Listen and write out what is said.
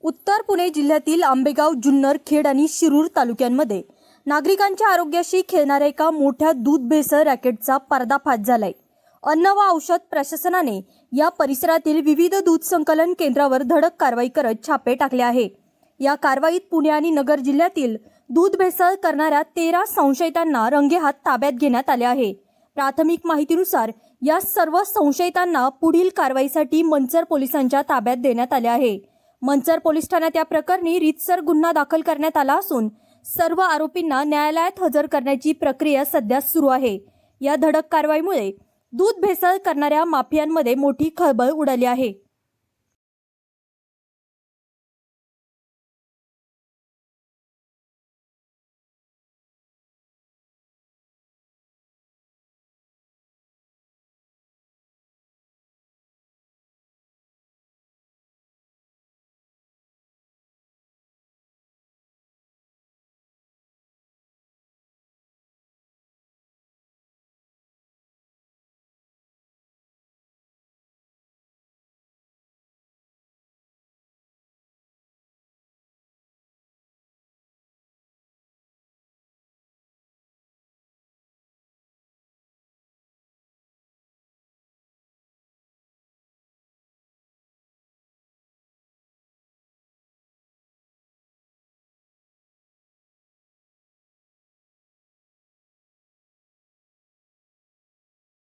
उत्तर पुणे जिल्ह्यातील आंबेगाव, जुन्नर, खेड आणि शिरूर तालुक्यांमध्ये नागरिकांच्या आरोग्याशी खेळणाऱ्या एका मोठ्या दूध भेसळ रॅकेटचा पर्दाफाश झालाय। अन्न व औषध प्रशासनाने या परिसरातील विविध दूध संकलन केंद्रावर धडक कारवाई करत छापे टाकले आहे। या कारवाईत पुणे आणि नगर जिल्ह्यातील दूध भेसळ करणाऱ्या 13 संशयितांना रंगेहात ताब्यात घेण्यात आले आहे। प्राथमिक माहितीनुसार या सर्व संशयितांना पुढील कारवाईसाठी मंचर पोलिसांच्या ताब्यात देण्यात आले आहे। मंचर पोलीस ठाण्यात या प्रकरणी रीतसर गुन्हा दाखल करण्यात आला असून सर्व आरोपींना न्यायालयात हजर करण्याची प्रक्रिया सध्या सुरू आहे। या धडक कारवाईमुळे दूध भेसळ करणाऱ्या माफियांमध्ये मोठी खळबळ उडाली आहे।